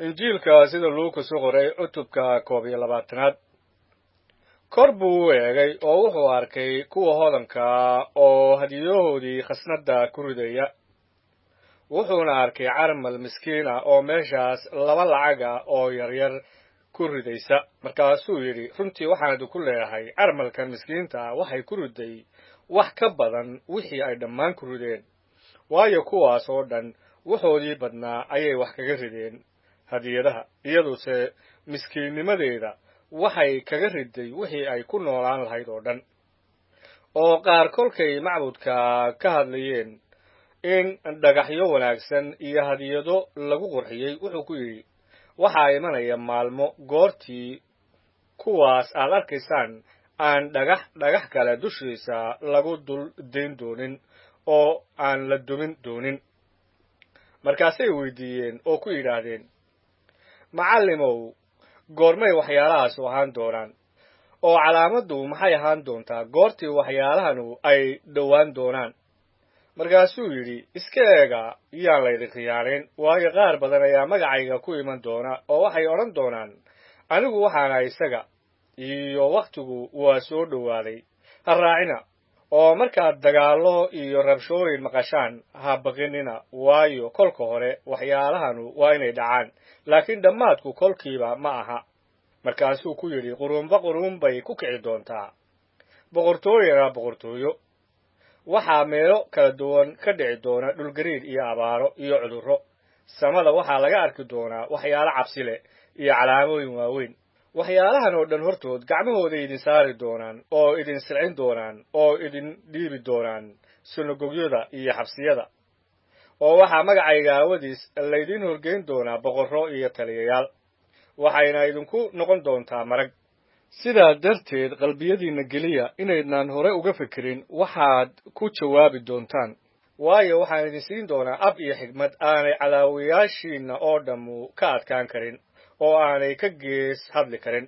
injiilka sida Luukas u qoray cutubka 12 kor buu u eegay oo wuxuu arkay kuwa hodanka oo hadiyahoodii khasnada ku ridaya wuxuuna arkay carmal miskiin ah oo meeshaas laba lacag ah oo yaryar ku ridaysa markaasuu yidhi runtii waxaan ku leeyahay carmalkan miskiinta waxay ku riday wax ka badan wixii ay dhammaan ku rideen waayo kuwaas oo dhan wuxoodii badnaa ayay wax kaga rideen hadiyadaha iyaduse miskiinnimadeeda waxay kaga riday wixii ay ku noolaan lahayd oo dhan oo qaar kolkay macbudka ka hadlayeen in dhagaxyo wanaagsan iyo hadiyado lagu qurxiyay wuxuu ku yidhi waxaa imanaya maalmo goortii kuwaas aad arkaysaan aan dhagax kale dushiisa lagu dul dayn doonin oo aan la dumin doonin markaasay weydiiyeen oo ku yidhaahdeen macallimow goormay waxyaalahaas ahaan doonaan oo calaamaddu maxay ahaan doontaa goortii waxyaalahanu ay dhowaan doonaan markaasuu yidhi iska eega yaan laydin khiyaanayn waayo qaar badan ayaa magacayga ku iman doona oo waxay odhan doonaan anigu waxaana isaga iyo wakhtigu waa soo dhowaaday ha raacina oo markaad dagaallo iyo rabshooyin maqashaan ha baqinina waayo kolka hore waxyaalahanu waa inay dhacaan laakiin dhammaadku kolkiiba ma aha markaasuu ku yidhi quruunba quruun bay ku kici doontaa boqortooyana boqortooyo waxaa meelo kala duwan ka dhici doona dhulgariir iyo abaaro iyo cudurro samada waxaa laga arki doonaa waxyaalo cabsi leh iyo calaamooyin waaweyn waxyaalahan oo dhan hortood gacmahooday idin saari doonaan oo idin silcin doonaan oo idin dhiibi doonaan sinagogyada iyo xabsiyada oo waxaa magacayga aawadiis laydin horgeyn doonaa boqorro iyo taliyayaal waxayna idinku noqon doontaa marag sidaa darteed qalbiyadiinna geliya inaydnaan hore uga fikirin waxaad ku jawaabi doontaan waayo waxaan idin siin doonaa ab iyo xigmad aanay calaawiyaashiinna oo dhammu ka adkaan karin oo aanay ka gees hadli karin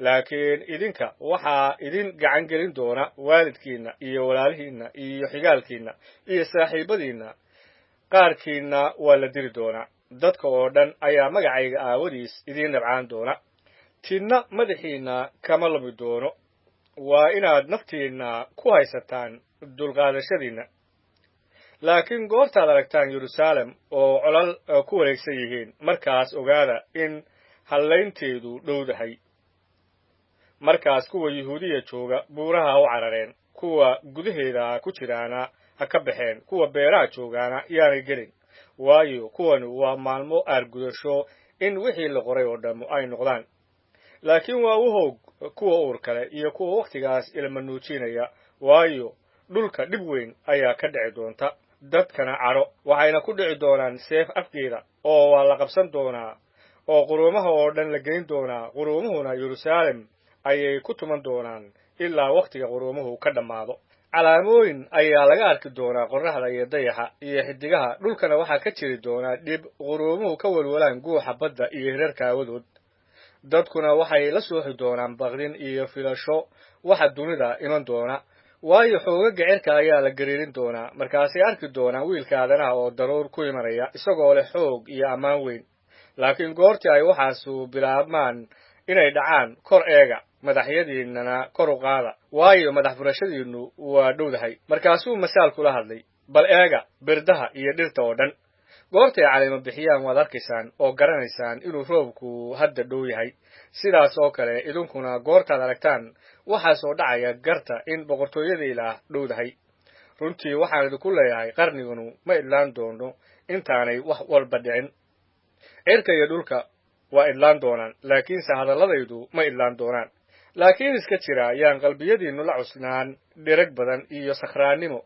laakiin idinka waxaa idin gacan gelin doona waalidkiinna iyo walaalihiinna iyo xigaalkiinna iyo saaxiibadiinna qaarkiinna waa la diri doonaa dadka oo dhan ayaa magacayga aawadiis idiin nabcaan doona tidna madaxiinna kama lumi doono waa inaad naftiinna ku haysataan dulqaadashadiinna laakiin goortaad aragtaan Yeruusaalem oo colal ku wareegsan yihiin markaas ogaada in hallaynteedu dhowdahay markaas kuwa Yahuudiya jooga buuraha u carareen kuwa gudaheeda ku jiraana ha ka baxeen kuwa beeraha joogaana yaanay gelin waayo kuwanu waa maalmo aargudasho in wixii la qoray oo dhammu ay noqdaan laakiin waa u hoog kuwa uur kale iyo kuwa wakhtigaas ilma nuujinaya waayo dhulka dhib weyn ayaa ka dhici doonta dadkana cadho waxayna ku dhici doonaan seef afgeeda oo waa la qabsan doonaa oo quruumaha oo dhan la geyn doonaa quruumuhuna Yeruusaalem ayay ku tuman doonaan ilaa wakhtiga quruumuhu ka dhammaado calaamooyin ayaa laga arki doonaa qorraxda iyo dayaxa iyo xidigaha dhulkana waxaa ka jiri doonaa dhib quruumuhu ka walwalaan guuxa badda iyo hirarka aawadood dadkuna waxay la sooxi doonaan baqdin iyo filasho waxa dunida iman doona waayo xoogaga cirka ayaa la gariirin doonaa markaasay arki doonaan wiilka aadanaha oo daruur ku imanaya isagoo leh xoog iyo ammaan weyn laakiin goortii ay waxaasu bilaabmaan inay dhacaan kor eega madaxyadiinnana kor u qaada waayo madax furashadiinnu waa dhowdahay markaasuu masaal kula hadlay bal eega birdaha iyo dhirta oo dhan goortay caleemo bixiyaan waad arkaysaan oo garanaysaan inuu roobku hadda dhow yahay sidaas oo kale idinkuna goortaad aragtaan waxaasoo dhacaya garta in boqortooyada ilaah dhowdahay runtii waxaan idinku leeyahay qarniganu ma idlaan doono intaanay wax walba dhicin cirka iyo dhulka waa idlaan doonaan laakiinse hadalladaydu ma idlaan doonaan laakiin iska jira yaan qalbiyadiinnu la cusnaan dhirag badan iyo sakhraannimo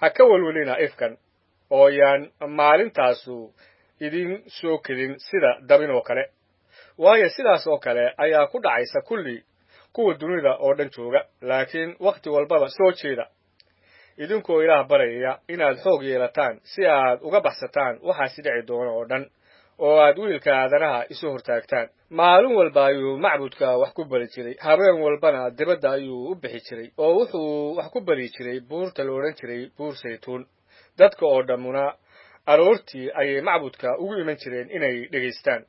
ha ka welwelina ifkan oo yaan maalintaasu idin soo kedin sida dabin oo kale waayo sidaas oo kale ayaa ku dhacaysa kulli kuwa dunida oo dhan jooga laakiin wakhti walbaba soo jeeda idinkoo ilaah baraya inaad xoog yeelataan si aad uga baxsataan waxaasi dhici doona oo dhan oo aad wiilka aadanaha isu hortaagtaan maalin walba ayuu macbudka wax ku bari jiray habeen walbana dibadda ayuu u bixi jiray oo wuxuu wax ku bari jiray buurta la odhan jiray buur saytuun dadka oo dhammuna aroortii ayay macbudka ugu iman jireen inay dhegaystaan